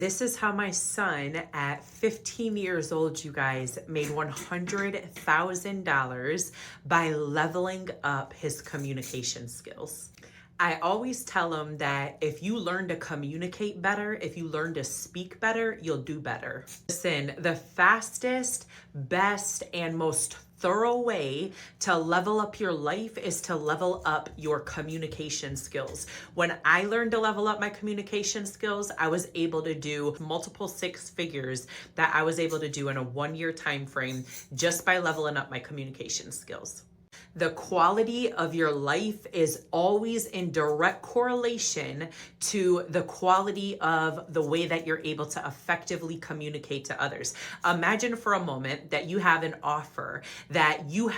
This is how my son at 15 years old, you guys, made $100,000 by leveling up his communication skills. I always tell him that if you learn to communicate better, if you learn to speak better, you'll do better. Listen, the fastest, best, and most thorough way to level up your life is to level up your communication skills. When I learned to level up my communication skills, I was able to do multiple six figures that I was able to do in a 1 year time frame just by leveling up my communication skills. The quality of your life is always in direct correlation to the quality of the way that you're able to effectively communicate to others. Imagine for a moment that you have an offer that you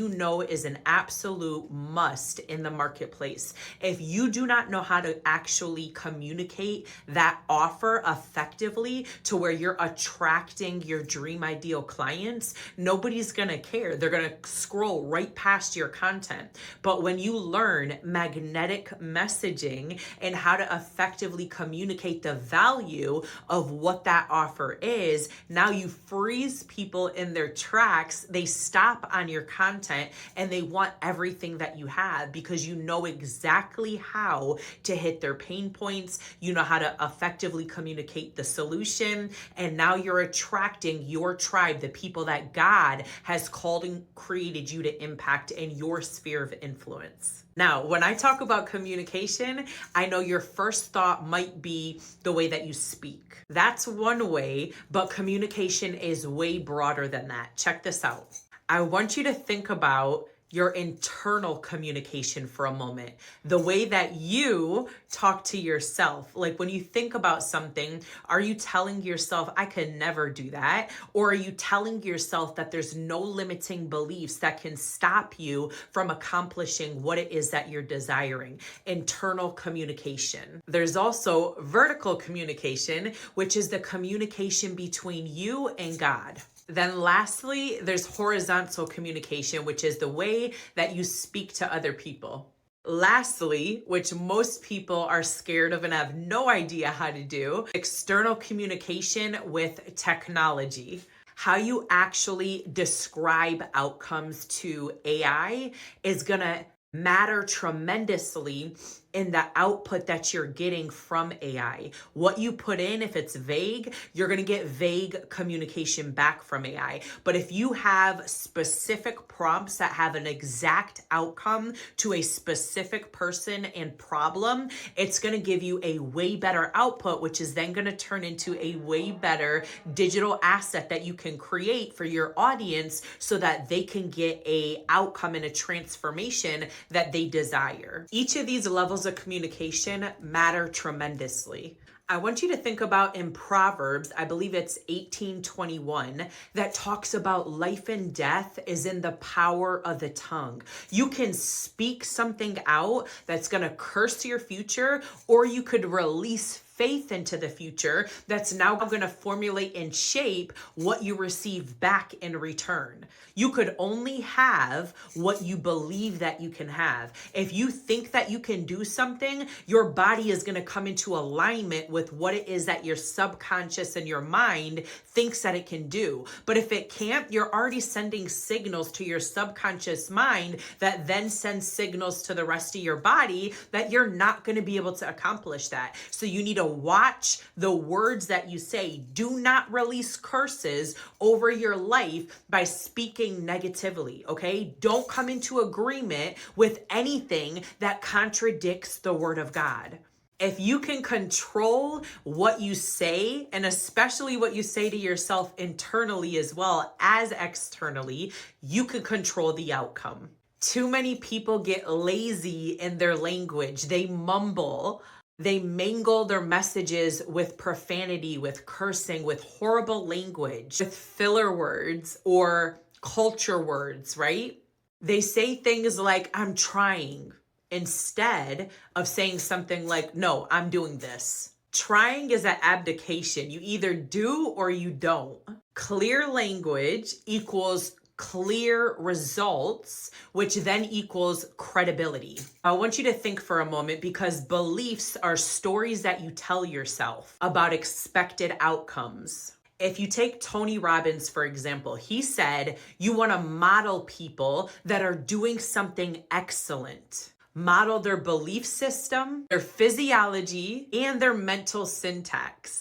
know is an absolute must in the marketplace. If you do not know how to actually communicate that offer effectively to where you're attracting your dream ideal clients, nobody's gonna care. They're gonna scroll right past your content. But when you learn magnetic messaging and how to effectively communicate the value of what that offer is, now you freeze people in their tracks. They stop on your content and they want everything that you have because you know exactly how to hit their pain points. You know how to effectively communicate the solution. And now you're attracting your tribe, the people that God has called and created you to impact in your sphere of influence. Now, when I talk about communication, I know your first thought might be the way that you speak. That's one way, but communication is way broader than that. Check this out. I want you to think about your internal communication for a moment. The way that you talk to yourself. Like when you think about something, are you telling yourself, I could never do that? Or are you telling yourself that there's no limiting beliefs that can stop you from accomplishing what it is that you're desiring? Internal communication. There's also vertical communication, which is the communication between you and God. Then lastly, there's horizontal communication, which is the way that you speak to other people. Lastly, which most people are scared of and have no idea how to do, external communication with technology. How you actually describe outcomes to AI is gonna matter tremendously in the output that you're getting from AI. What you put in, if it's vague, you're gonna get vague communication back from AI. But if you have specific prompts that have an exact outcome to a specific person and problem, it's gonna give you a way better output, which is then gonna turn into a way better digital asset that you can create for your audience so that they can get a outcome and a transformation that they desire. Each of these levels of communication matter tremendously. I want you to think about in Proverbs, I believe it's 18:21, that talks about life and death is in the power of the tongue. You can speak something out that's going to curse your future, or you could release faith into the future that's now going to formulate and shape what you receive back in return. You could only have what you believe that you can have. If you think that you can do something, your body is going to come into alignment with what it is that your subconscious and your mind thinks that it can do. But if it can't, you're already sending signals to your subconscious mind that then sends signals to the rest of your body that you're not going to be able to accomplish that. So you need to watch the words that you say. Do not release curses over your life by speaking negatively, okay? Don't come into agreement with anything that contradicts the word of God. If you can control what you say, and especially what you say to yourself internally as well as externally, you can control the outcome. Too many people get lazy in their language. They mumble. They mangle their messages with profanity, with cursing, with horrible language, with filler words or culture words, right? They say things like, I'm trying, instead of saying something like, no, I'm doing this. Trying is an abdication. You either do or you don't. Clear language equals clear results, which then equals credibility. I want you to think for a moment, because beliefs are stories that you tell yourself about expected outcomes. If you take Tony Robbins, for example, he said, you want to model people that are doing something excellent. Model their belief system, their physiology, and their mental syntax.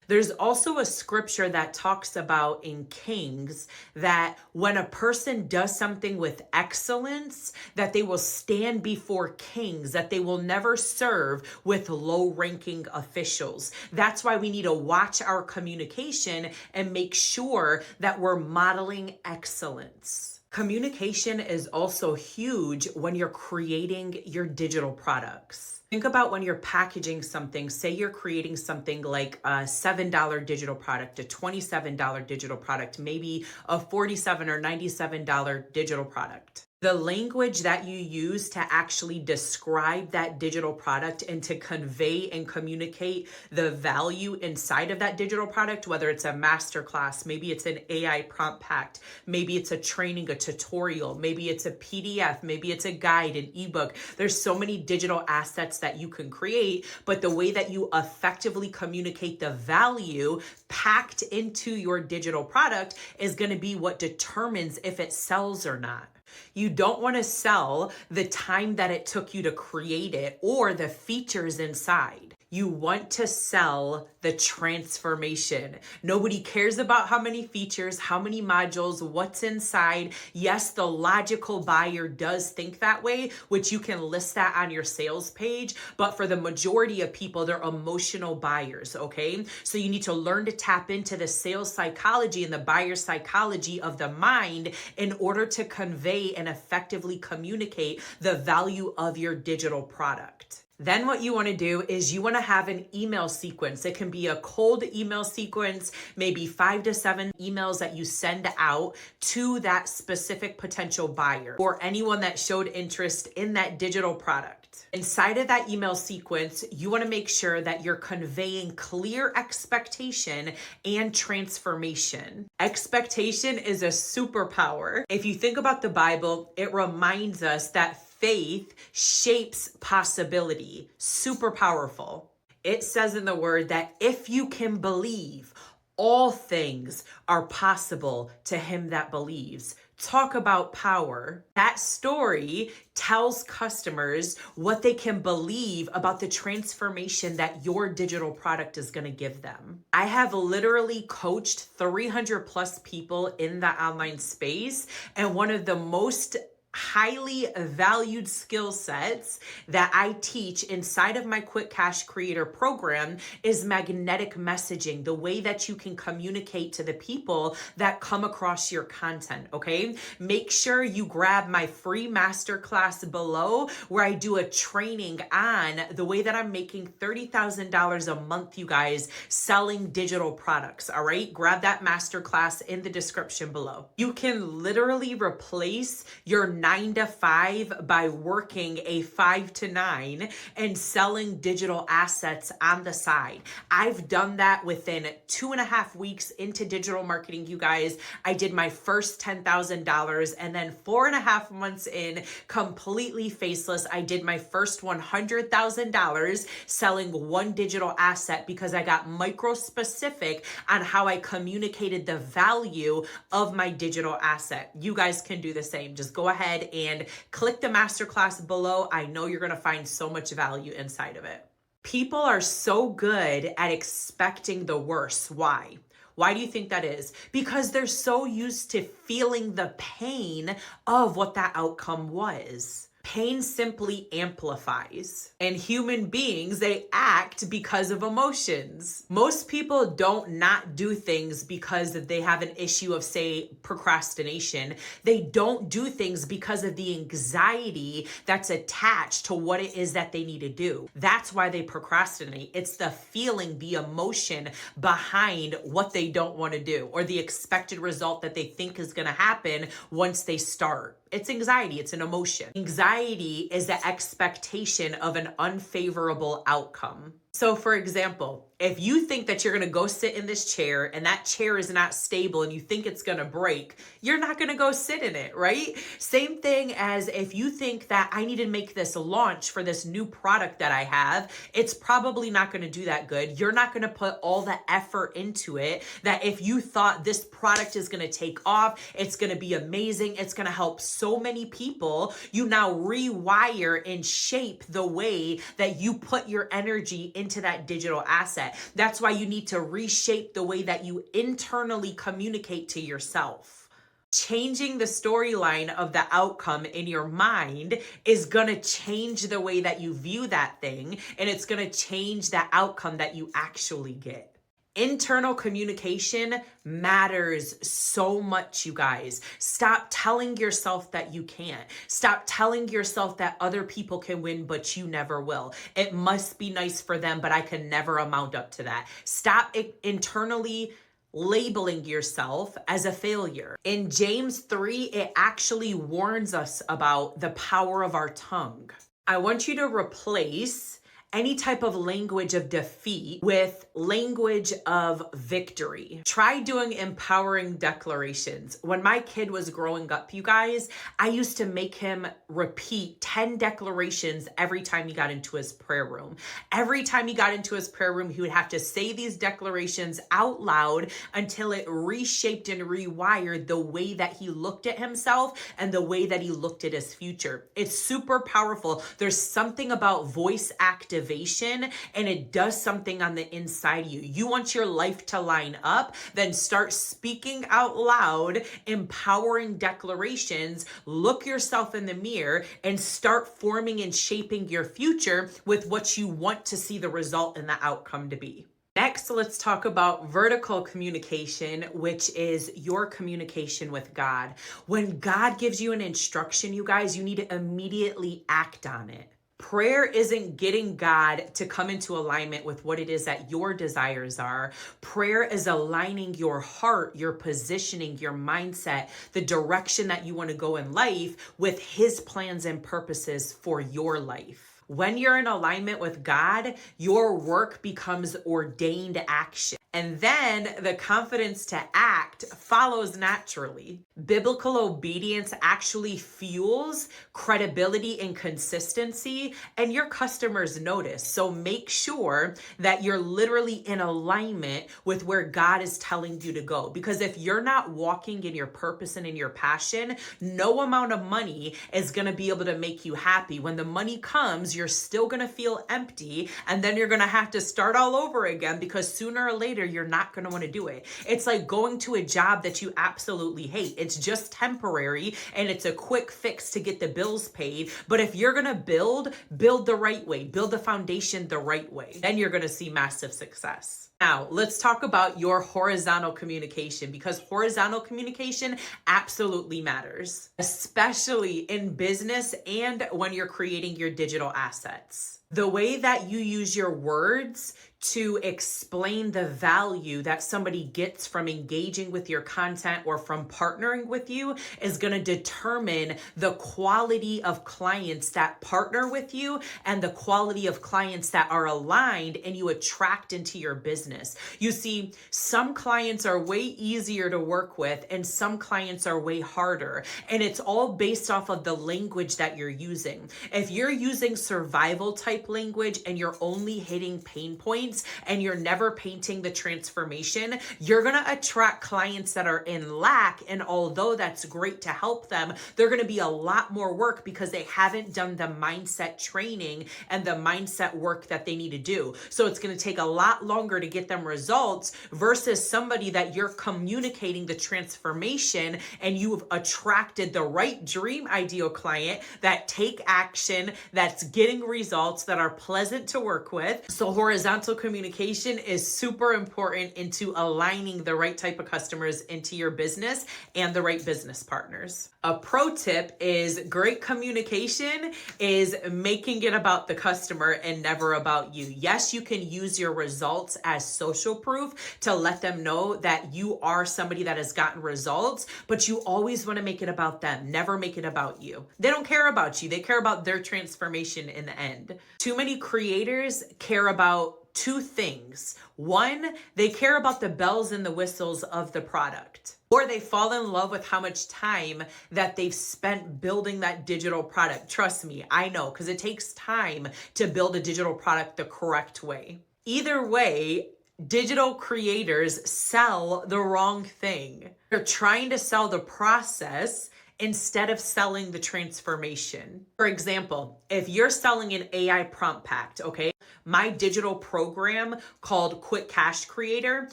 There's also a scripture that talks about in Kings that when a person does something with excellence, that they will stand before kings, that they will never serve with low-ranking officials. That's why we need to watch our communication and make sure that we're modeling excellence. Communication is also huge when you're creating your digital products. Think about when you're packaging something. Say you're creating something like a $7 digital product, a $27 digital product, maybe a $47 or $97 digital product. The language that you use to actually describe that digital product and to convey and communicate the value inside of that digital product, whether it's a masterclass, maybe it's an AI prompt packed, maybe it's a training, a tutorial, maybe it's a PDF, maybe it's a guide, an ebook. There's so many digital assets that you can create, but the way that you effectively communicate the value packed into your digital product is going to be what determines if it sells or not. You don't want to sell the time that it took you to create it or the features inside. You want to sell the transformation. Nobody cares about how many features, how many modules, what's inside. Yes, the logical buyer does think that way, which you can list that on your sales page. But for the majority of people, they're emotional buyers, okay? So you need to learn to tap into the sales psychology and the buyer psychology of the mind in order to convey and effectively communicate the value of your digital product. Then what you want to do is you want to have an email sequence. It can be a cold email sequence, maybe 5 to 7 emails that you send out to that specific potential buyer or anyone that showed interest in that digital product. Inside of that email sequence, you want to make sure that you're conveying clear expectation and transformation. Expectation is a superpower. If you think about the Bible, it reminds us that faith shapes possibility. Super powerful. It says in the word that if you can believe, all things are possible to him that believes. Talk about power. That story tells customers what they can believe about the transformation that your digital product is going to give them. I have literally coached 300 plus people in the online space, and one of the most highly valued skill sets that I teach inside of my Quick Cash Creator program is magnetic messaging, the way that you can communicate to the people that come across your content, okay? Make sure you grab my free masterclass below where I do a training on the way that I'm making $30,000 a month, you guys, selling digital products, all right? Grab that masterclass in the description below. You can literally replace your 9 to 5 by working a 5 to 9 and selling digital assets on the side. I've done that within 2.5 weeks into digital marketing, you guys. I did my first $10,000, and then 4.5 months in, completely faceless, I did my first $100,000 selling one digital asset because I got micro specific on how I communicated the value of my digital asset. You guys can do the same. Just go ahead and click the masterclass below. I know you're going to find so much value inside of it. People are so good at expecting the worst. Why? Why do you think that is? Because they're so used to feeling the pain of what that outcome was. Pain simply amplifies. And human beings, they act because of emotions. Most people don't not do things because they have an issue of, say, procrastination. They don't do things because of the anxiety that's attached to what it is that they need to do. That's why they procrastinate. It's the feeling, the emotion behind what they don't want to do or the expected result that they think is going to happen once they start. It's anxiety. It's an emotion. Anxiety is the expectation of an unfavorable outcome. So for example, if you think that you're going to go sit in this chair and that chair is not stable and you think it's going to break, you're not going to go sit in it, right? Same thing as if you think that I need to make this launch for this new product that I have, it's probably not going to do that good. You're not going to put all the effort into it that if you thought this product is going to take off, it's going to be amazing, it's going to help so many people, you now rewire and shape the way that you put your energy into that digital asset. That's why you need to reshape the way that you internally communicate to yourself. Changing the storyline of the outcome in your mind is going to change the way that you view that thing, and it's going to change the outcome that you actually get. Internal communication matters so much, you guys. Stop telling yourself that you can't. Stop telling yourself that other people can win, but you never will. It must be nice for them, but I can never amount up to that. Stop internally labeling yourself as a failure. In James 3, it actually warns us about the power of our tongue. I want you to replace any type of language of defeat with language of victory. Try doing empowering declarations. When my kid was growing up, you guys, I used to make him repeat 10 declarations every time he got into his prayer room. Every time he got into his prayer room, he would have to say these declarations out loud until it reshaped and rewired the way that he looked at himself and the way that he looked at his future. It's super powerful. There's something about voice activation, and it does something on the inside of you. You want your life to line up, then start speaking out loud, empowering declarations, look yourself in the mirror, and start forming and shaping your future with what you want to see the result and the outcome to be. Next, let's talk about vertical communication, which is your communication with God. When God gives you an instruction, you guys, you need to immediately act on it. Prayer isn't getting God to come into alignment with what it is that your desires are. Prayer is aligning your heart, your positioning, your mindset, the direction that you want to go in life with His plans and purposes for your life. When you're in alignment with God, your work becomes ordained action. And then the confidence to act follows naturally. Biblical obedience actually fuels credibility and consistency, and your customers notice. So make sure that you're literally in alignment with where God is telling you to go. Because if you're not walking in your purpose and in your passion, no amount of money is going to be able to make you happy. When the money comes, you're still going to feel empty, and then you're going to have to start all over again because sooner or later you're not going to want to do it. It's like going to a job that you absolutely hate. It's just temporary and it's a quick fix to get the bills paid. But if you're going to build the right way, build the foundation the right way, then you're going to see massive success. Now, let's talk about your horizontal communication, because horizontal communication absolutely matters, especially in business and when you're creating your digital assets. The way that you use your words to explain the value that somebody gets from engaging with your content or from partnering with you is going to determine the quality of clients that partner with you and the quality of clients that are aligned and you attract into your business. You see, some clients are way easier to work with and some clients are way harder. And it's all based off of the language that you're using. If you're using survival type language and you're only hitting pain points, and you're never painting the transformation, you're going to attract clients that are in lack. And although that's great to help them, they're going to be a lot more work because they haven't done the mindset training and the mindset work that they need to do. So it's going to take a lot longer to get them results versus somebody that you're communicating the transformation and you've attracted the right dream ideal client that take action, that's getting results, that are pleasant to work with. So horizontal communication is super important into aligning the right type of customers into your business and the right business partners. A pro tip is great communication is making it about the customer and never about you. Yes, you can use your results as social proof to let them know that you are somebody that has gotten results, but you always want to make it about them. Never make it about you. They don't care about you. They care about their transformation in the end. Too many creators care about two things. One, they care about the bells and the whistles of the product, or they fall in love with how much time that they've spent building that digital product. Trust me, I know, because it takes time to build a digital product the correct way. Either way, digital creators sell the wrong thing. They're trying to sell the process instead of selling the transformation. For example, if you're selling an AI prompt pack, okay, my digital program called Quick Cash Creator,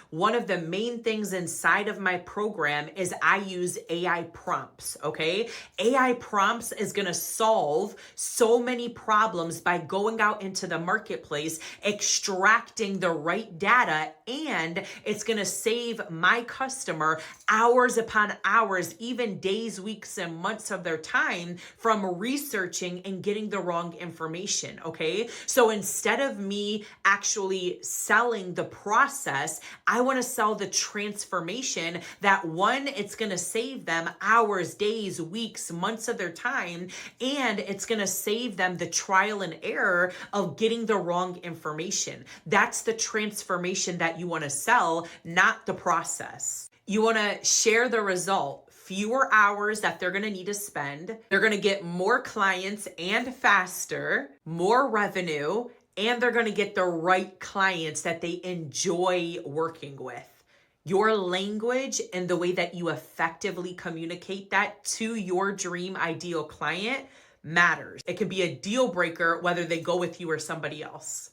one of the main things inside of my program is I use AI prompts, okay? AI prompts is gonna solve so many problems by going out into the marketplace, extracting the right data, and it's gonna save my customer hours upon hours, even days, weeks, and months of their time from researching and getting the wrong information, okay? So instead of me actually selling the process, I want to sell the transformation that, one, it's going to save them hours, days, weeks, months of their time, and it's going to save them the trial and error of getting the wrong information. That's the transformation that you want to sell, not the process. You want to share the result. Fewer hours that they're going to need to spend. They're going to get more clients and faster, more revenue, and they're going to get the right clients that they enjoy working with. Your language and the way that you effectively communicate that to your dream ideal client matters. It can be a deal breaker whether they go with you or somebody else.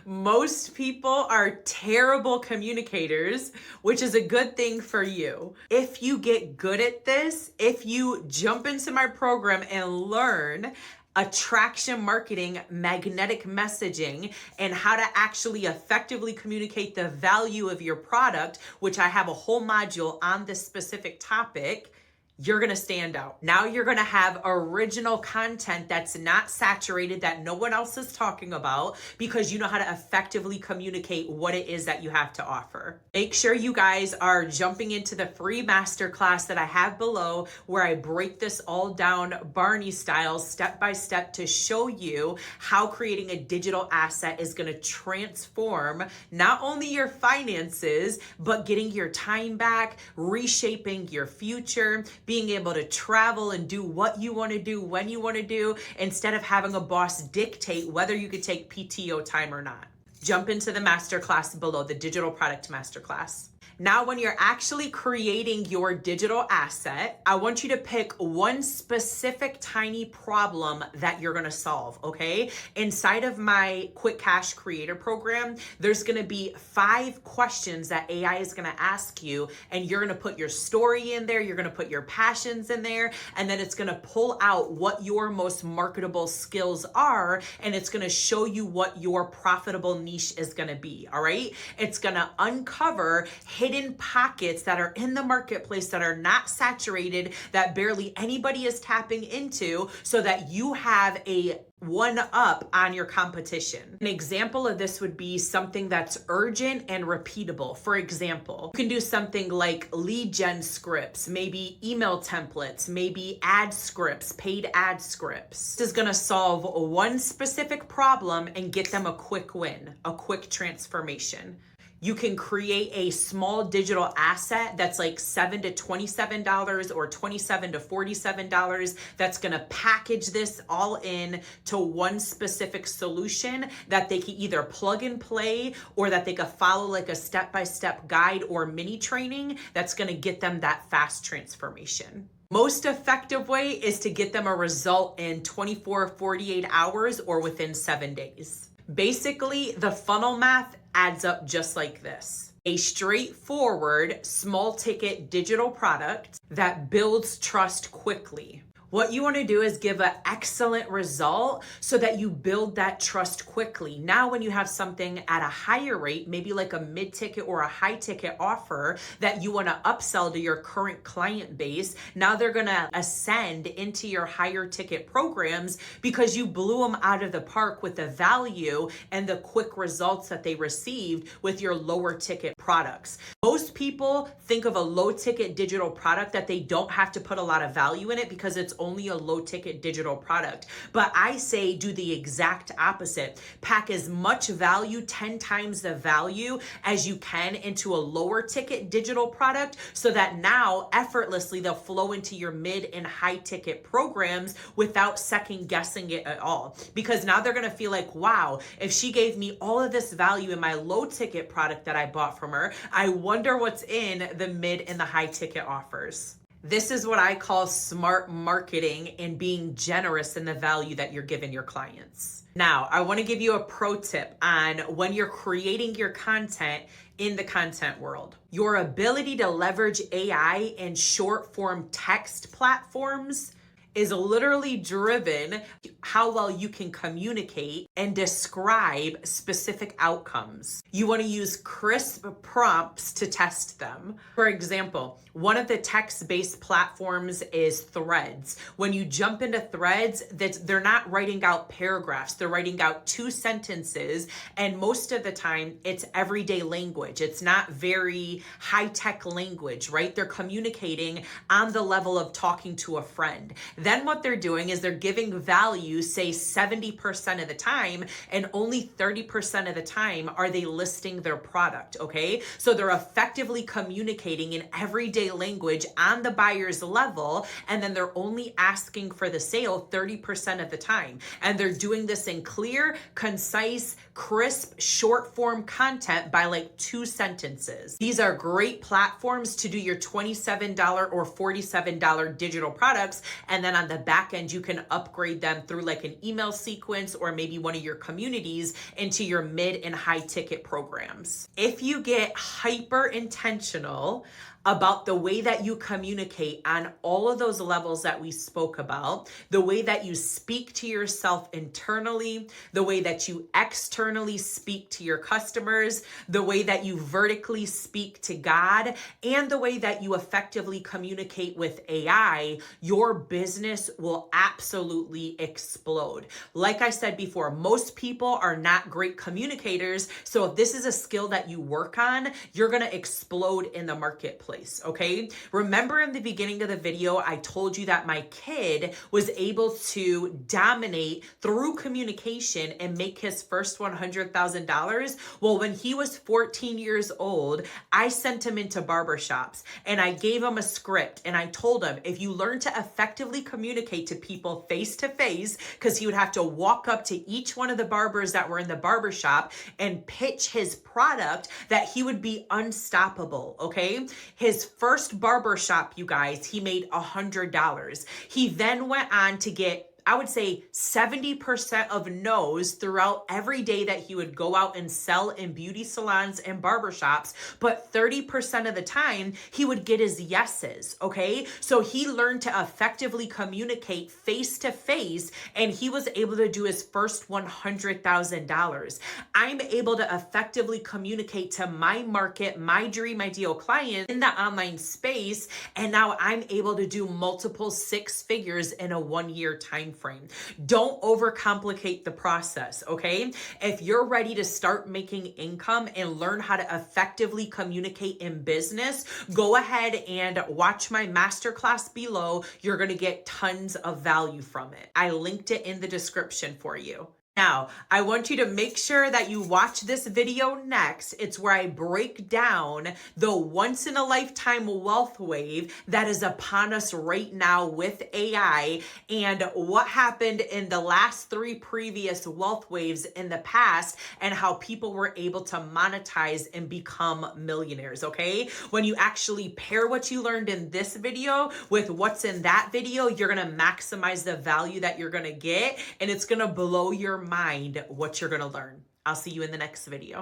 Most people are terrible communicators, which is a good thing for you. If you get good at this, if you jump into my program and learn attraction marketing, magnetic messaging, and how to actually effectively communicate the value of your product, which I have a whole module on this specific topic, you're going to stand out. Now you're going to have original content that's not saturated, that no one else is talking about, because you know how to effectively communicate what it is that you have to offer. Make sure you guys are jumping into the free masterclass that I have below, where I break this all down Barney style, step by step, to show you how creating a digital asset is going to transform not only your finances, but getting your time back, reshaping your future, being able to travel and do what you want to do when you want to do, instead of having a boss dictate whether you could take PTO time or not. Jump into the masterclass below, the digital product masterclass. Now, when you're actually creating your digital asset, I want you to pick one specific tiny problem that you're going to solve, okay? Inside of my Quick Cash Creator program, there's going to be 5 questions that AI is going to ask you, and you're going to put your story in there, you're going to put your passions in there, and then it's going to pull out what your most marketable skills are, and it's going to show you what your profitable niche is going to be, all right? It's going to uncover hidden pockets that are in the marketplace that are not saturated, that barely anybody is tapping into, so that you have a one up on your competition. An example of this would be something that's urgent and repeatable. For example, you can do something like lead gen scripts, maybe email templates, maybe ad scripts, paid ad scripts. This is going to solve one specific problem and get them a quick win, a quick transformation. You can create a small digital asset that's like $7 to $27 or $27 to $47 that's going to package this all in to one specific solution that they can either plug and play, or that they can follow like a step-by-step guide or mini training that's going to get them that fast transformation. Most effective way is to get them a result in 24, 48 hours or within 7 days. Basically, the funnel math adds up just like this. A straightforward, small ticket digital product that builds trust quickly. What you want to do is give an excellent result so that you build that trust quickly. Now, when you have something at a higher rate, maybe like a mid-ticket or a high-ticket offer that you want to upsell to your current client base, now they're going to ascend into your higher ticket programs because you blew them out of the park with the value and the quick results that they received with your lower ticket products. Most people think of a low ticket digital product that they don't have to put a lot of value in it because it's only a low ticket digital product. But I say do the exact opposite. Pack as much value, 10 times the value as you can into a lower ticket digital product, so that now effortlessly they'll flow into your mid and high ticket programs without second guessing it at all. Because now they're going to feel like, wow, if she gave me all of this value in my low ticket product that I bought from her, I wonder what's in the mid and the high ticket offers. This is what I call smart marketing and being generous in the value that you're giving your clients. Now, I want to give you a pro tip on when you're creating your content in the content world. Your ability to leverage AI and short form text platforms is literally driven how well you can communicate and describe specific outcomes. You want to use crisp prompts to test them. For example, one of the text-based platforms is Threads. When you jump into Threads, they're not writing out paragraphs, they're writing out 2 sentences, and most of the time it's everyday language. It's not very high-tech language, right? They're communicating on the level of talking to a friend. Then what they're doing is they're giving value, say 70% of the time, and only 30% of the time are they listing their product, okay? So they're effectively communicating in everyday language on the buyer's level, and then they're only asking for the sale 30% of the time. And they're doing this in clear, concise, crisp, short form content by like 2 sentences. These are great platforms to do your $27 or $47 digital products, and then on the back end, you can upgrade them through like an email sequence or maybe one of your communities into your mid and high ticket programs. If you get hyper intentional about the way that you communicate on all of those levels that we spoke about, the way that you speak to yourself internally, the way that you externally speak to your customers, the way that you vertically speak to God, and the way that you effectively communicate with AI, your business will absolutely explode. Like I said before, most people are not great communicators. So if this is a skill that you work on, you're going to explode in the marketplace. Okay. Remember in the beginning of the video, I told you that my kid was able to dominate through communication and make his first $100,000. Well, when he was 14 years old, I sent him into barbershops and I gave him a script and I told him, if you learn to effectively communicate to people face to face, because he would have to walk up to each one of the barbers that were in the barbershop and pitch his product, that he would be unstoppable. Okay. His first barbershop, you guys, he made $100. He then went on to get, I would say 70% of no's throughout every day that he would go out and sell in beauty salons and barbershops. But 30% of the time he would get his yeses. Okay. So he learned to effectively communicate face to face and he was able to do his first $100,000. I'm able to effectively communicate to my market, my dream ideal client in the online space. And now I'm able to do multiple 6 figures in a 1-year time frame. Don't overcomplicate the process, okay? If you're ready to start making income and learn how to effectively communicate in business, go ahead and watch my masterclass below. You're going to get tons of value from it. I linked it in the description for you. Now, I want you to make sure that you watch this video next. It's where I break down the once-in-a-lifetime wealth wave that is upon us right now with AI and what happened in the last 3 previous wealth waves in the past and how people were able to monetize and become millionaires, okay? When you actually pair what you learned in this video with what's in that video, you're going to maximize the value that you're going to get, and it's going to blow your mind what you're going to learn. I'll see you in the next video.